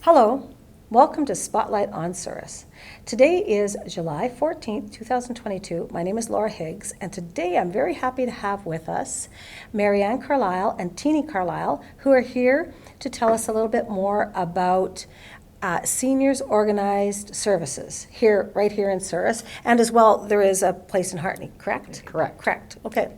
Hello, welcome to Spotlight on Souris. Today is July 14th, 2022. My name is Laura Higgs, and today I'm very happy to have with us Marianne Carlisle and Teenie Carlisle, who are here to tell us a little bit more about seniors organized services right here in Souris, and as well there is a place in Hartney, correct? Correct, okay.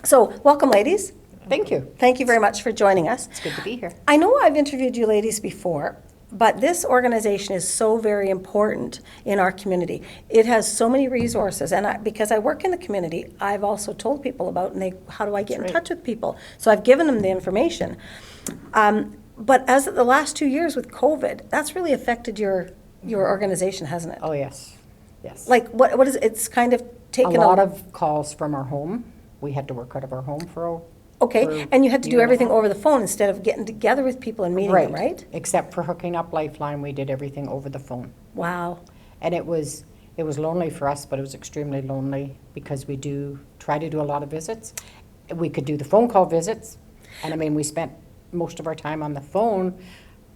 So welcome, ladies. Thank you. Thank you very much for joining us. It's good to be here. I know I've interviewed you ladies before, but this organization is so very important in our community. It has so many resources, and because I work in the community, I've also told people about, how do I get in touch with people? So I've given them the information. But as of the last 2 years with COVID, that's really affected your organization, hasn't it? Oh, yes. Yes. Like, what is it? It's kind of taken a lot of calls from our home. We had to work out of our home for Okay, and you had to do everything over the phone instead of getting together with people and meeting them, right? Except for hooking up Lifeline, we did everything over the phone. Wow. And it was lonely for us, but it was extremely lonely because we do try to do a lot of visits. We could do the phone call visits, and I mean, we spent most of our time on the phone,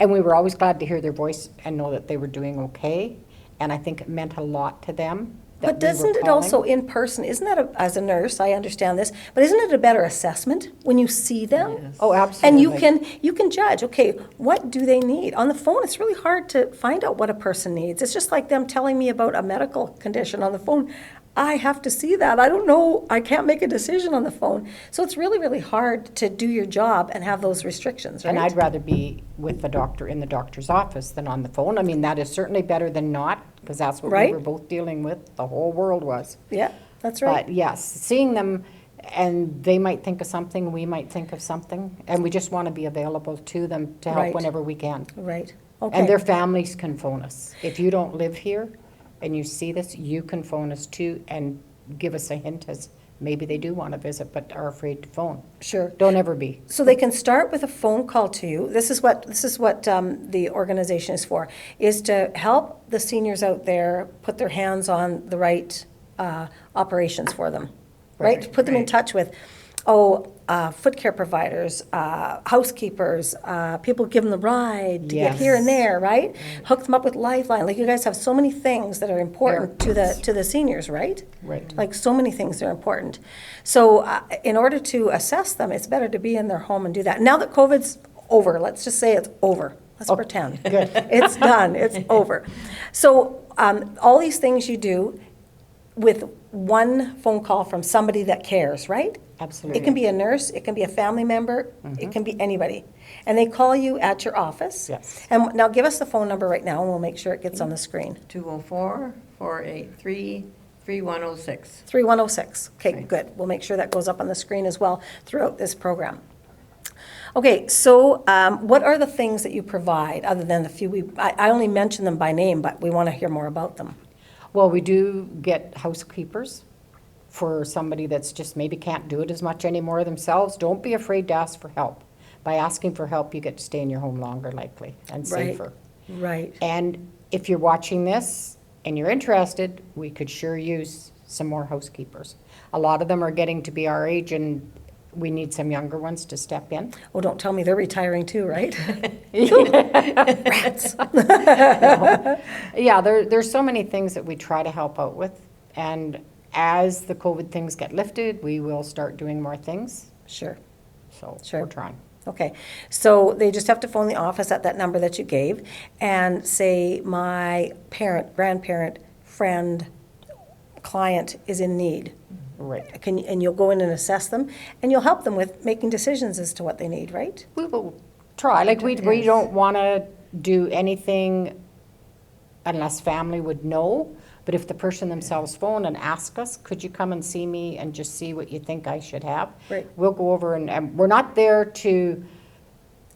and we were always glad to hear their voice and know that they were doing okay. And I think it meant a lot to them. But doesn't it also in person, isn't that, as a nurse, I understand this, but isn't it a better assessment when you see them? Yes. Oh, absolutely. And you can judge, okay, what do they need? On the phone, it's really hard to find out what a person needs. It's just like them telling me about a medical condition on the phone. I have to see that. I don't know. I can't make a decision on the phone. So it's really, really hard to do your job and have those restrictions, right? And I'd rather be with the doctor in the doctor's office than on the phone. I mean, that is certainly better than not, because that's what we were both dealing with. The whole world was. Yeah, that's right. But yes, seeing them, and they might think of something, we might think of something, and we just want to be available to them to help whenever we can. Right. Okay. And their families can phone us. If you don't live here and you see this, you can phone us too and give us a hint as maybe they do want to visit but are afraid to phone. Sure. Don't ever be. So they can start with a phone call to you. This is what the organization is for, is to help the seniors out there put their hands on the right operations for them, right? To put them in touch with, foot care providers, housekeepers, people give them the ride to get here and there, right? Hook them up with Lifeline. Like, you guys have so many things that are important to the seniors, right? Right. Like, so many things are important. So in order to assess them, it's better to be in their home and do that. Now that COVID's over, let's just say it's over. Let's pretend. Good. It's done. It's over. So all these things you do with one phone call from somebody that cares, right? Absolutely. It can be a nurse, it can be a family member, it can be anybody. And they call you at your office. Yes. And now give us the phone number right now, and we'll make sure it gets on the screen. 204-483-3106. 3106. Okay, Right. good. We'll make sure that goes up on the screen as well throughout this program. Okay, so what are the things that you provide, other than the few I only mentioned them by name, but we want to hear more about them. Well, we do get housekeepers for somebody that's just maybe can't do it as much anymore themselves. Don't be afraid to ask for help. By asking for help, you get to stay in your home longer, likely, and safer. Right. And if you're watching this and you're interested, we could sure use some more housekeepers. A lot of them are getting to be our age, and we need some younger ones to step in. Oh, don't tell me they're retiring too, right? Rats. Yeah, there's so many things that we try to help out with, and as the COVID things get lifted, we will start doing more things. Sure. So Sure. we're trying. Okay, so they just have to phone the office at that number that you gave and say, my parent, grandparent, friend, client is in need. Right. And you'll go in and assess them, and you'll help them with making decisions as to what they need, right? We will try. Like, we don't want to do anything unless family would know. But if the person themselves phone and ask us, could you come and see me and just see what you think I should have? Right. We'll go over, and we're not there to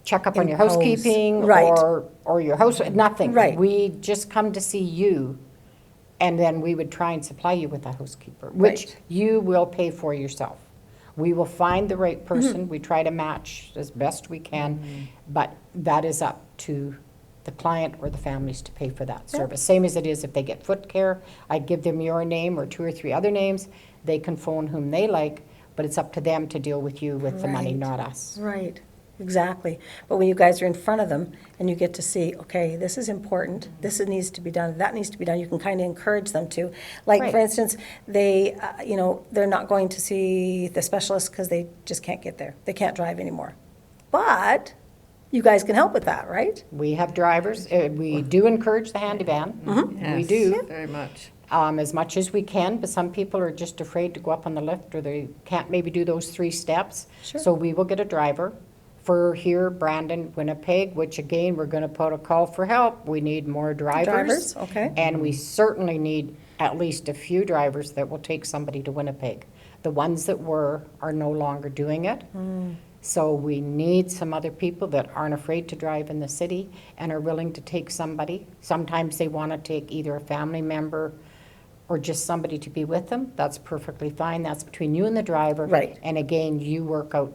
check up on your Impose. housekeeping Right. or your house, nothing. Right. We just come to see you, and then we would try and supply you with a housekeeper, which Right. you will pay for yourself. We will find the right person. We try to match as best we can, but that is up to the client or the families to pay for that service. Same as it is if they get foot care. I give them your name or 2 or 3 other names. They can phone whom they like, but it's up to them to deal with you with the money, Right. not us. Right. exactly. But when you guys are in front of them and you get to see, okay, this is important, this needs to be done, that needs to be done, you can kind of encourage them to. Like, for Right. instance, they, they're not going to see the specialist because they just can't get there. They can't drive anymore. But you guys can help with that, right? We have drivers, we do encourage the handy van. We Yes, do. very much. As much as we can, but some people are just afraid to go up on the lift, or they can't maybe do those 3 steps. Sure. So we will get a driver for here, Brandon, Winnipeg, which again, we're gonna put a call for help. We need more drivers. Okay. And we certainly need at least a few drivers that will take somebody to Winnipeg. The ones that were are no longer doing it. So we need some other people that aren't afraid to drive in the city and are willing to take somebody. Sometimes they want to take either a family member or just somebody to be with them. That's perfectly fine. That's between you and the driver. Right. And again, you work out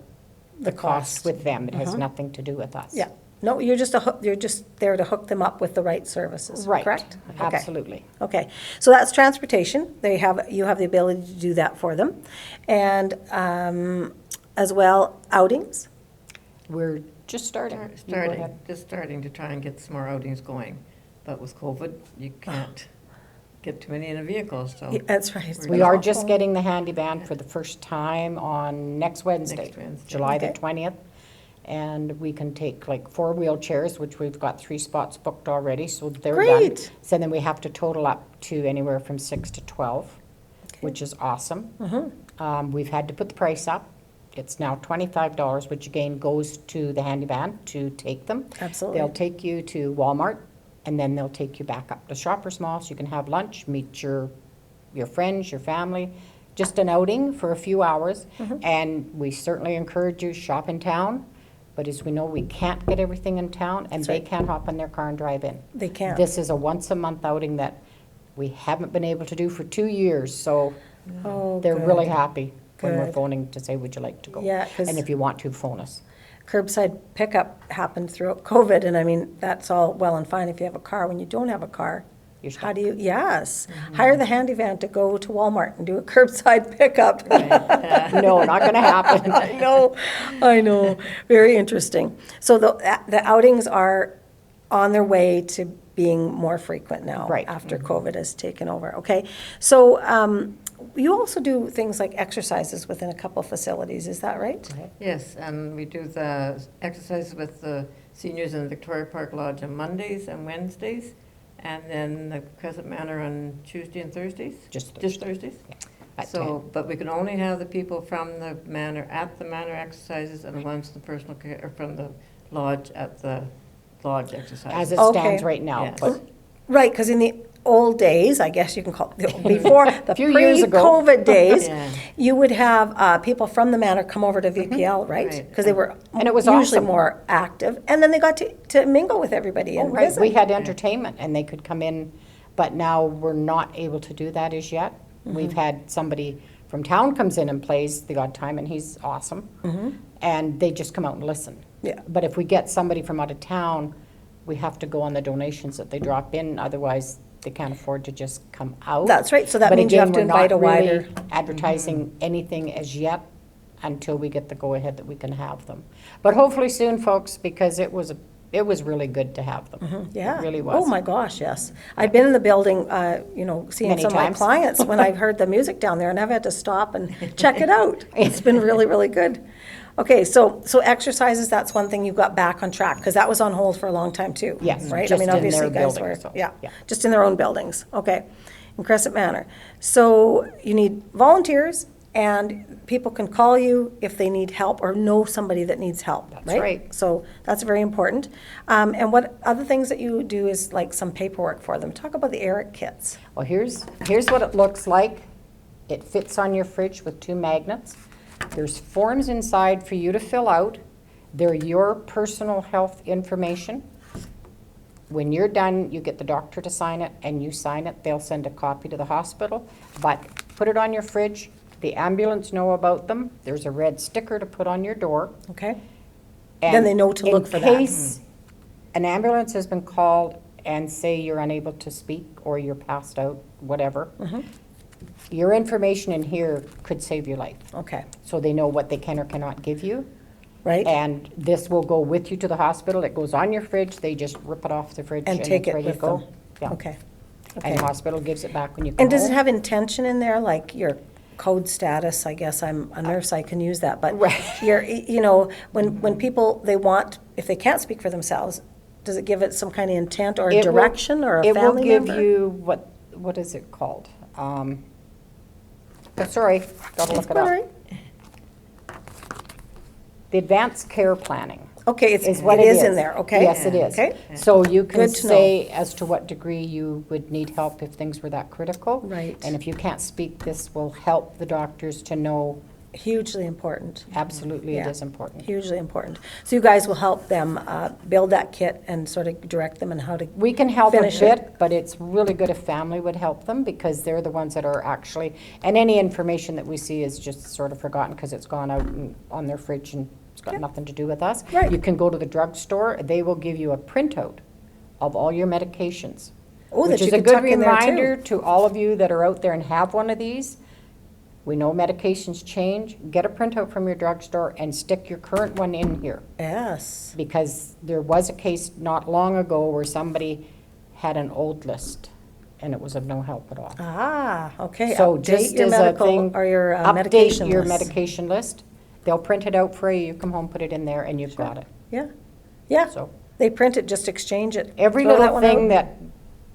the costs cost. with them. It has nothing to do with us. Yeah. No, you're just there to hook them up with the right services, Right. correct? Okay. Absolutely. Okay, so that's transportation. You have the ability to do that for them. And as well, outings. We're just starting. You go ahead. Just starting to try and get some more outings going. But with COVID, you can't get too many in a vehicle, so. Yeah, that's right. It's We been are awful. just getting the handy van for the first time on next Wednesday, Next Wednesday. July the Okay. 20th. And we can take like 4 wheelchairs, which we've got 3 spots booked already, so they're done. Great. So then we have to total up to anywhere from 6 to 12, which is awesome. We've had to put the price up. It's now $25, which again goes to the handy van to take them. Absolutely. They'll take you to Walmart, and then they'll take you back up to Shoppers Mall, so you can have lunch, meet your friends, your family, just an outing for a few hours. And we certainly encourage you, shop in town, but as we know, we can't get everything in town, and That's they right. can't hop in their car and drive in. They can't. This is a once-a-month outing that we haven't been able to do for 2 years, so Oh, they're good. really happy when we're Good. phoning to say, would you like to go? Yeah, 'cause- And if you want to, phone us. Curbside pickup happened throughout COVID, and I mean, that's all well and fine if you have a car. When you don't have a car, You're how stuck. do you, yes. Hire the handy van to go to Walmart and do a curbside pickup. No, not gonna happen. I know, very interesting. So the outings are on their way to being more frequent now. Right. After COVID has taken over, okay? So you also do things like exercises within a couple of facilities, is that right? Yes, and we do the exercises with the seniors in the Victoria Park Lodge on Mondays and Wednesdays, and then the Crescent Manor on Tuesday and Thursdays? Just Thursdays? At So, but we can only have the people from the manor at the manor exercises, and the ones from the personal care, or from the lodge at the lodge exercises. As it Okay. stands right now, Yes. but Right, because in the old days, I guess you can call it, before the Few years ago. pre-COVID days, Yeah. you would have people from the manor come over to VPL, right? Right. Because they were And it was usually awesome. more active, and then they got to mingle with everybody Oh, and right, visit. we had entertainment and they could come in, but now we're not able to do that as yet. We've had somebody from town comes in and plays the odd time, and he's awesome. And they just come out and listen. Yeah. But if we get somebody from out of town, we have to go on the donations that they drop in, otherwise they can't afford to just come out. That's right, so that But means you again, have to we're not invite a really wider. advertising anything as yet until we get the go-ahead that we can have them. But hopefully soon, folks, because it was really good to have them. Yeah. It really was. Oh, my gosh, yes. I've been in the building, seeing Many some of my times. clients when I've heard the music down there, and I've had to stop and check it out. It's been really, really good. Okay, so exercises, that's one thing you got back on track, because that was on hold for a long time, too. Yes, Right? I just mean, in obviously, their you guys building, were, so, yeah, yeah. just in their own buildings, okay, in Crescent Manor. So you need volunteers, and people can call you if they need help or know somebody that needs help, right? That's right. So that's very important. And what other things that you do is like some paperwork for them. Talk about the ERIC kits. Well, here's what it looks like. It fits on your fridge with 2 magnets. There's forms inside for you to fill out. They're your personal health information. When you're done, you get the doctor to sign it, and you sign it. They'll send a copy to the hospital. But put it on your fridge. The ambulance know about them. There's a red sticker to put on your door. Okay? And Then they know to look for that. In case an ambulance has been called and say you're unable to speak or you're passed out, whatever, your information in here could save your life. Okay. So they know what they can or cannot give you. Right. And this will go with you to the hospital. It goes on your fridge. They just rip it off the fridge And and take it's it ready to with go. them? Yeah. Okay. And Okay. the hospital gives it back when you come And does it home. have intention in there, like your code status? I guess I'm a nurse, I can use that, but Right. your, you know, when people, they want, if they can't speak for themselves, does it give it some kind of intent or It will- direction or a family It will member? give you, what is it called? Sorry, gotta look it All up. right. The advanced care planning. Okay, Is what it it is in is. there, okay? Yes, it is. Okay, So you can Good to know. say as to what degree you would need help if things were that critical. Right. And if you can't speak, this will help the doctors to know hugely important, absolutely it Yeah. is important. hugely important. So you guys will help them build that kit and sort of direct them on how to, We can help a Finish it. bit, but it's really good if family would help them because they're the ones that are actually, and any information that we see is just sort of forgotten because it's gone out on their fridge and it's got Yeah. nothing to do with us. Right. You can go to the drugstore, they will give you a printout of all your medications. oh, that Which you is a could good tuck in there reminder too. to all of you that are out there and have one of these. We know medications change. Get a printout from your drugstore and stick your current one in here. Yes, Because there was a case not long ago where somebody had an old list and it was of no help at all. okay. So Update just your as a medical thing, or your medication update your list. medication list. They'll print it out for you. You come home, put it in there, and you've got it. Yeah, yeah. So They print it, just exchange it. every Throw that little one thing out. that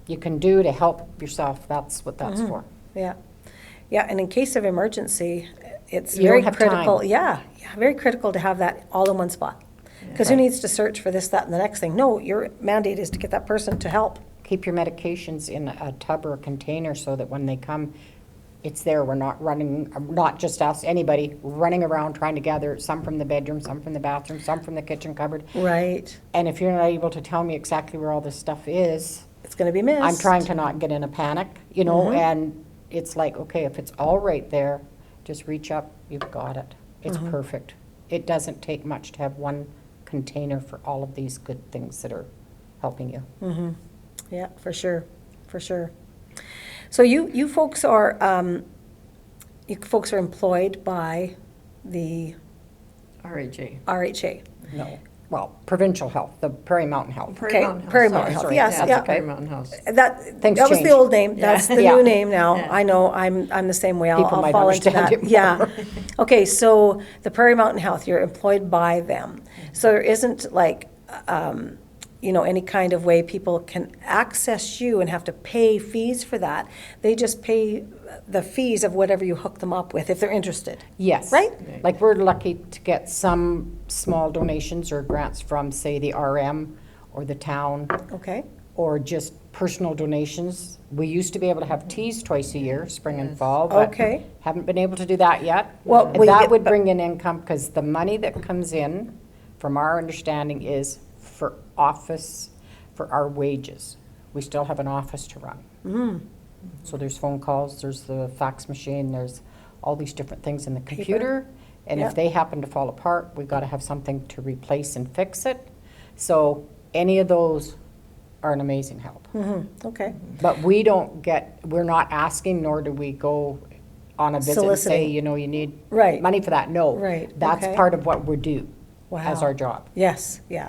you can do to help yourself, that's what that's for. Yeah, yeah, and in case of emergency, it's You very don't have critical. time. Yeah, very critical to have that all in one spot. Because who Right. needs to search for this, that, and the next thing? No, your mandate is to get that person to help. Keep your medications in a tub or a container so that when they come, it's there. We're not running, not just us, anybody, running around trying to gather some from the bedroom, some from the bathroom, some from the kitchen cupboard. Right. And if you're not able to tell me exactly where all this stuff is, It's going to be missed. I'm trying to not get in a panic, you know, and it's like, okay, if it's all right there, just reach up, you've got it. It's perfect. It doesn't take much to have one container for all of these good things that are helping you. Yeah, for sure, for sure. So you folks are employed by the RHA. RHA. No, well, provincial health, the Prairie Mountain Health. Prairie Okay, Mountain House, Prairie sorry, Mountain Health, sorry. yes, Yeah, yeah. it's Prairie Mountain House. That Things was the change. old name. Yeah. That's the Yeah. new name now. Yeah. I know. I'm the same way. People I'll might fall into understand that. it Yeah. more. Okay, so the Prairie Mountain Health, you're employed by them. So there isn't like, any kind of way people can access you and have to pay fees for that. They just pay the fees of whatever you hook them up with if they're interested. Yes. Right? Like, we're lucky to get some small donations or grants from, say, the RM or the town, Okay. or just personal donations. We used to be able to have teas twice a year, spring and fall, but Okay. haven't been able to do that yet. Well, And we that get- would bring in income, because the money that comes in, from our understanding, is for office, for our wages. We still have an office to run. So there's phone calls, there's the fax machine, there's all these different things in the computer. And Yeah. if they happen to fall apart, we've got to have something to replace and fix it. So any of those are an amazing help. Okay. But we don't get, we're not asking, nor do we go on a visit and say, Soliciting. you need Right. money for that. No. Right, That's okay. part of what we do as Wow. our job. Yes, yeah.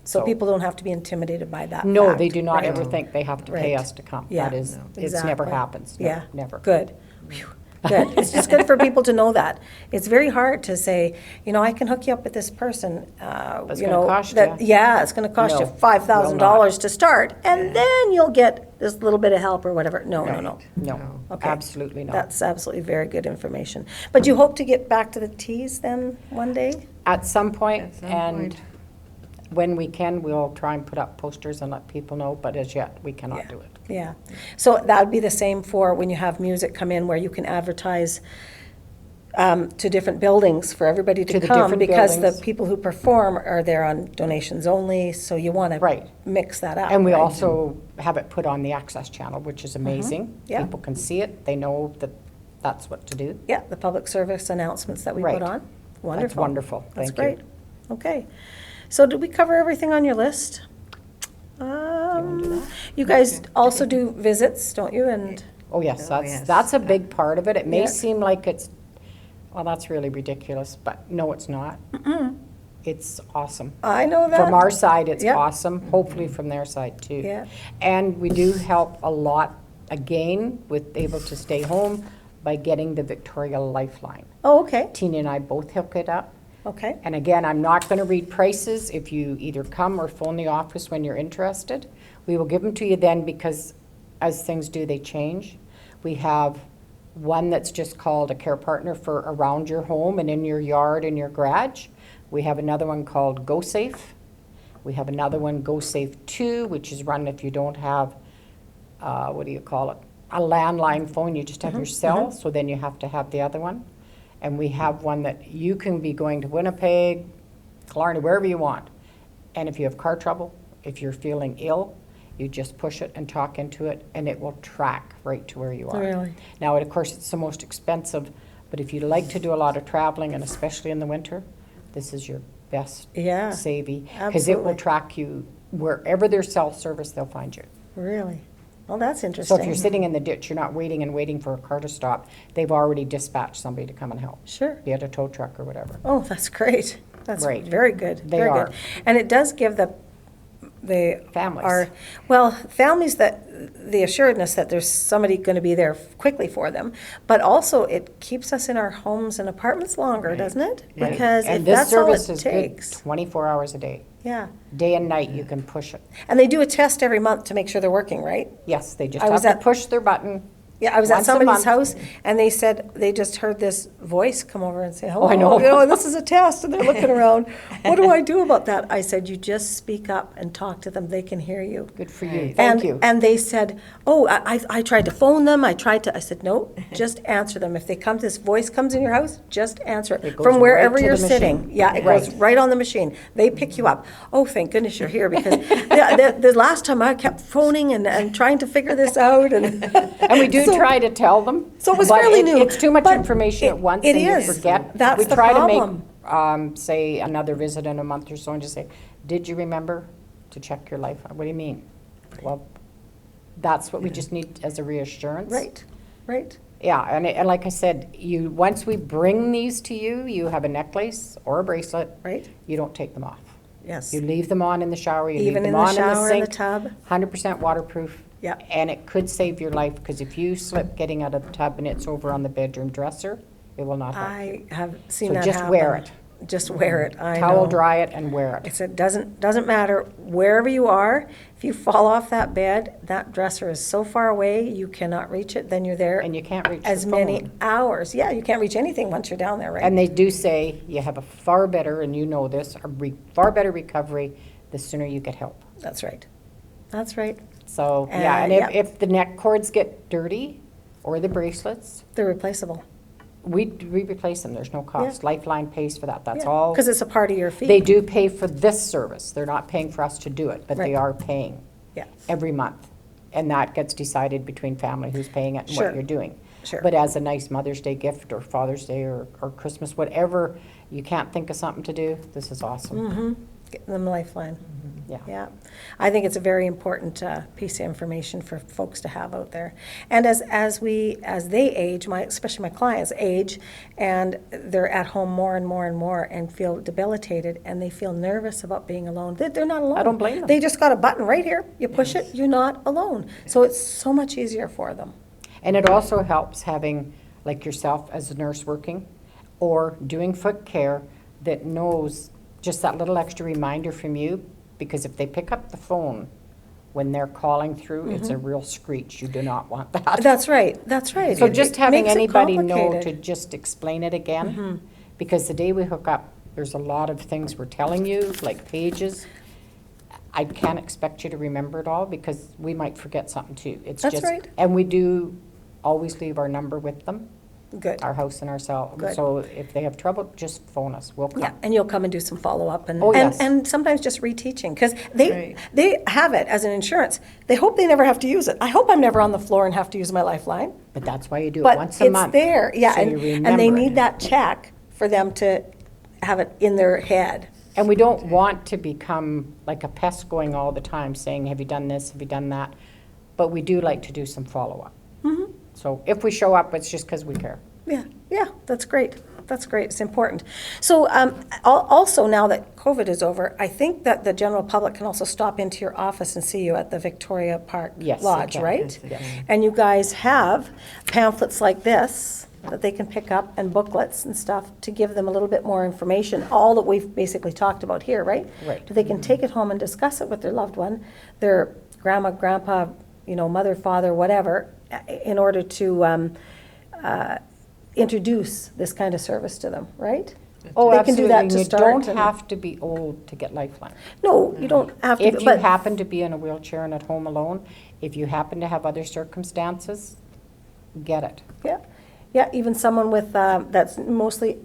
So So- people don't have to be intimidated by that No, fact. they do not Right. ever think they have to pay Right. us to come. Yeah, That is, No. it's never exactly. happens. No, Yeah. Never. Good. Phew. Good. It's just good for people to know that. It's very hard to say, I can hook you up with this person, it's gonna cost that, ya. yeah, it's gonna cost you No, $5,000 to start, and then you'll get this little bit of help or whatever. No, no, no. No, Okay. absolutely not. That's absolutely very good information. But you hope to get back to the teas then one day? At some point, At some and point. when we can, we'll try and put up posters and let people know, but as yet, we cannot Yeah. do it. Yeah. So that would be the same for when you have music come in, where you can advertise to different buildings for everybody to To the come, different because the buildings. people who perform are there on donations only, so you want to Right. mix that up. And we right? also have it put on the Access channel, which is amazing. Mm-hmm. Yeah. People can see it, they know that that's what to do. Yeah, the public service announcements that we Right. put on. Wonderful. wonderful. That's Thank you. great. Okay. So did we cover everything on your list? wanna do that? You guys also do visits, don't you? And Oh, yes, Oh, that's, yes. that's a big part of it. It may Yeah. seem like it's, well, that's really ridiculous, but no, it's not. it's awesome. I know that. From our side, it's Yep. awesome, hopefully from their side too. Yeah. And we do help a lot, again, with able to stay home by getting the Victoria Lifeline. Oh, okay, Teenie and I both hook it up. okay. And again, I'm not going to read prices if you either come or phone the office when you're interested. We will give them to you then because as things do, they change. We have one that's just called a care partner for around your home and in your yard and your garage. We have another one called Go Safe. We have another one, Go Safe 2, which is run if you don't have, what do you call it? A landline phone, you just have your cell, so then you have to have the other one. And we have one that you can be going to Winnipeg, Killarney, wherever you want. And if you have car trouble, if you're feeling ill, you just push it and talk into it, and it will track right to where you are. Really? Now, of course, it's the most expensive, but if you like to do a lot of traveling, and especially in the winter, this is your best Yeah, savvy. Because it will absolutely. track you wherever there's self-service, they'll find you. Really? Well, that's interesting. So if you're sitting in the ditch, you're not waiting and waiting for a car to stop. They've already dispatched somebody to come and help, Sure. be it a tow truck or whatever. Oh, that's great. That's Right. very good. They very are. good. And it does give the Families. families that the assuredness that there's somebody going to be there quickly for them, but also it keeps us in our homes and apartments longer, doesn't it? Right. Because And if this that's all service it is good takes. 24 hours a day. Yeah. Day and night, you can push it. And they do a test every month to make sure they're working, right? Yes, they just I was have to at- push their button. Yeah, I was at Once a somebody's month. house and they said they just heard this voice come over and say, hello. I know. You know, this is a test, and they're looking around. What do I do about that? I said, you just speak up and talk to them. They can hear you. Good for you. Right. Thank you. And they said, oh, I tried to phone them, I said, no, just answer them. If this voice comes in your house, just answer it. It goes From wherever right to you're the sitting. machine. Yeah, it Right. goes right on the machine. They pick you up. Oh, thank goodness you're here, because the last time I kept phoning and trying to figure this out. And And we do So- try to tell them. So it was but fairly new, It's too much but information at once it and you is. forget. That's We the try problem. to make, say, another visit in a month or so and just say, did you remember to check your life? What do you mean? Well, that's what we just need as a reassurance. Right, right. Yeah, and like I said, once we bring these to you, you have a necklace or a bracelet. Right. You don't take them off. Yes. You leave them on in the shower, you leave Even them in the on shower, in the sink. tub. 100% waterproof. Yeah. And it could save your life, because if you slip getting out of the tub and it's over on the bedroom dresser, it will not help. I have seen So that just happen. wear it. Just wear it, I know. Towel dry it and wear I it. said, doesn't matter wherever you are, if you fall off that bed, that dresser is so far away, you cannot reach it, then you're there And you can't reach the as many phone. hours. Yeah, you can't reach anything once you're down there, right? And they do say you have a far better, and you know this, far better recovery the sooner you get help. That's right. That's right. So, yeah, and yeah. if the neck cords get dirty, or the bracelets, They're replaceable. we replace them, there's no cost. Lifeline pays for that, that's Yeah, all. because it's a part of your fee. They do pay for this service, they're not paying for us to do it, but they Right. are paying Yeah, every month. And that gets decided between family who's paying it and Sure. what you're doing. Sure. But as a nice Mother's Day gift, or Father's Day, or Christmas, whatever, you can't think of something to do, this is awesome. get them a lifeline. Yeah. Yeah, I think it's a very important piece of information for folks to have out there. And as they age, especially my clients age, and they're at home more and more and more, and feel debilitated, and they feel nervous about being alone. They're not alone. I don't blame them. They just got a button right here. You push it, you're not alone. So it's so much easier for them. And it also helps having, like yourself as a nurse working, or doing foot care, that knows just that little extra reminder from you, because if they pick up the phone when they're calling through, it's a real screech. You do not want that. That's right. That's right. So It- just it having makes it anybody know to complicated. just explain it again, because the day we hook up, there's a lot of things we're telling you, like pages. I can't expect you to remember it all, because we might forget something too. It's That's just, right. and we do always leave our number with them, Good. our house and our cell. Good. So if they have trouble, just phone us, we'll Yeah, come. and you'll come and do some follow-up and, Oh, yes. and sometimes just reteaching, because Right. they have it as an insurance. They hope they never have to use it. I hope I'm never on the floor and have to use my lifeline. But that's why you do it But once a it's month. there, yeah, so you and they remember need it. that check for them to have it in their head. And we don't want to become like a pest going all the time saying, have you done this, have you done that? But we do like to do some follow-up. So if we show up, it's just because we care. Yeah, yeah, that's great. That's great. It's important. So also now that COVID is over, I think that the general public can also stop into your office and see you at the Victoria Park Yes, they Lodge, can. right? Yes. And you guys have pamphlets like this that they can pick up and booklets and stuff to give them a little bit more information, all that we've basically talked about here, right? Right. They can take it home and discuss it with their loved one, their grandma, grandpa, mother, father, whatever, in order to introduce this kind of service to them, right? Oh, They can do that absolutely. to You start don't and- have to be old to get Lifeline. No, you don't have to, If you but, happen to be in a wheelchair and at home alone, if you happen to have other circumstances, get it. yeah, even someone with, that's mostly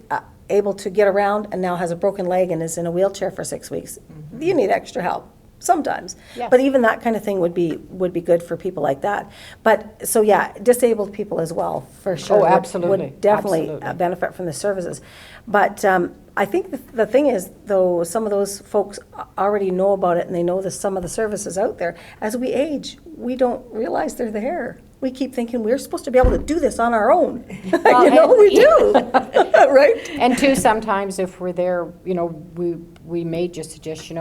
able to get around and now has a broken leg and is in a wheelchair for 6 weeks, you need extra help. Sometimes, Yes. but even that kind of thing would be good for people like that. But so yeah, disabled people as well, for sure. would- absolutely, would definitely absolutely. benefit from the services. But I think the thing is, though, some of those folks already know about it and they know some of the services out there. As we age, we don't realize they're there. We keep thinking we're supposed to be able to do this on our own. Well, We do, right? And two, sometimes if we're there, we may just suggest,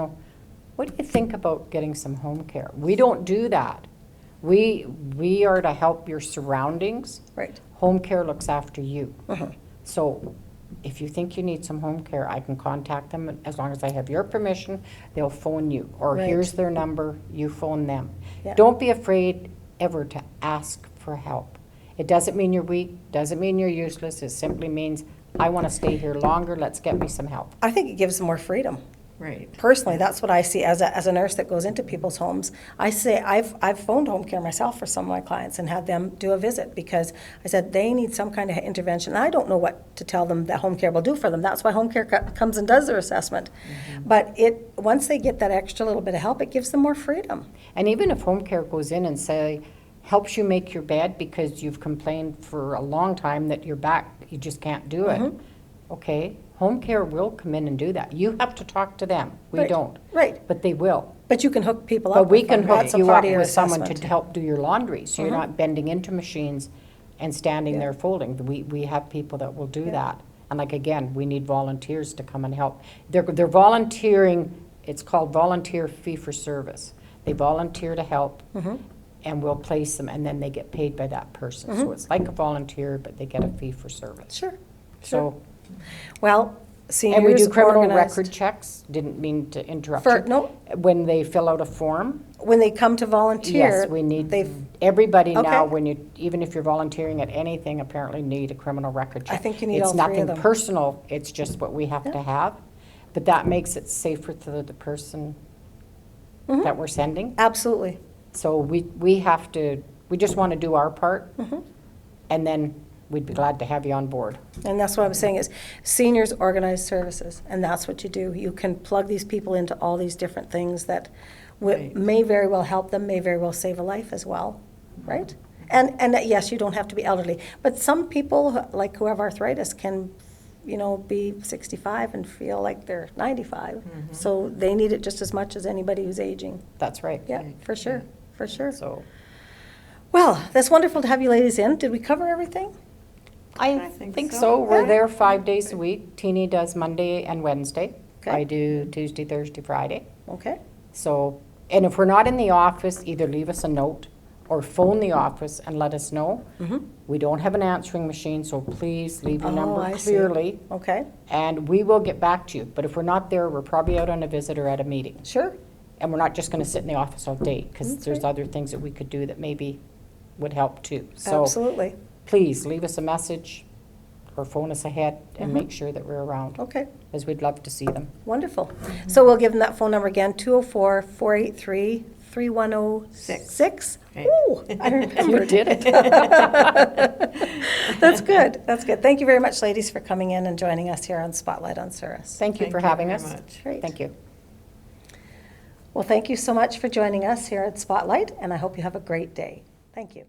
what do you think about getting some home care? We don't do that. We are to help your surroundings. Right. Home care looks after you. Uh-huh. So if you think you need some home care, I can contact them. As long as I have your permission, they'll phone you. Or Right. here's their number, you phone them. Yeah. Don't be afraid ever to ask for help. It doesn't mean you're weak, doesn't mean you're useless. It simply means, I want to stay here longer, let's get me some help. I think it gives them more freedom. Right. Personally, that's what I see as a nurse that goes into people's homes. I say, I've phoned home care myself for some of my clients and had them do a visit because I said they need some kind of intervention. I don't know what to tell them that home care will do for them. That's why home care comes and does their assessment. But once they get that extra little bit of help, it gives them more freedom. And even if home care goes in and helps you make your bed because you've complained for a long time that your back, you just can't do it. Okay, home care will come in and do that. You have to talk to them. We Right. don't. Right. But they will. But you can hook people up. But we with can them. hook That's a you part up of your with someone assessment. to help do your laundry, so you're not bending into machines and standing there folding. We have people that will do that. And like, again, we need volunteers to come and help. They're volunteering, it's called volunteer fee for service. They volunteer to help, and we'll place them, and then they get paid by that person. So it's like a volunteer, but they get a fee for service. Sure. So, Well, seniors and we do criminal organized- record checks, didn't mean to interrupt For- you. no. When they fill out a form, When they come to volunteer. yes, we need, they've- everybody now, Okay. even if you're volunteering at anything, apparently need a criminal record check. I think you need all three of them. It's nothing personal, it's just what we have to have, but that makes it safer to the person Mm-hmm. that we're sending. Absolutely. So we have to, we just want to do our part, and then we'd be glad to have you on board. And that's what I'm saying is seniors organize services, and that's what you do. You can plug these people into all these different things that Right. may very well help them, may very well save a life as well, right? And that, yes, you don't have to be elderly, but some people, like who have arthritis, can, be 65 and feel like they're 95. So they need it just as much as anybody who's aging. That's right. Yeah, for sure, for sure. So Well, that's wonderful to have you ladies in. Did we cover everything? I think think so. so. We're Yeah. there 5 days a week. Teenie does Monday and Wednesday. Okay. I do Tuesday, Thursday, Friday. Okay. So, and if we're not in the office, either leave us a note or phone the office and let us know. We don't have an answering machine, so please leave your Oh, number I see. clearly, Okay, and we will get back to you. But if we're not there, we're probably out on a visit or at a meeting. sure. And we're not just going to sit in the office all day, because That's there's right. other things that we could do that maybe would help too. So Absolutely. please leave us a message or phone us ahead and Mm-hmm. make sure that we're around, Okay. as we'd love to see them. Wonderful. So we'll give them that phone number again, 204-483-3106. Okay. Ooh, I remembered. You did it. That's good, that's good. Thank you very much, ladies, for coming in and joining us here on Spotlight on Souris. Thank you for having very us. much. Great. Thank you. Well, thank you so much for joining us here at Spotlight, and I hope you have a great day. Thank you.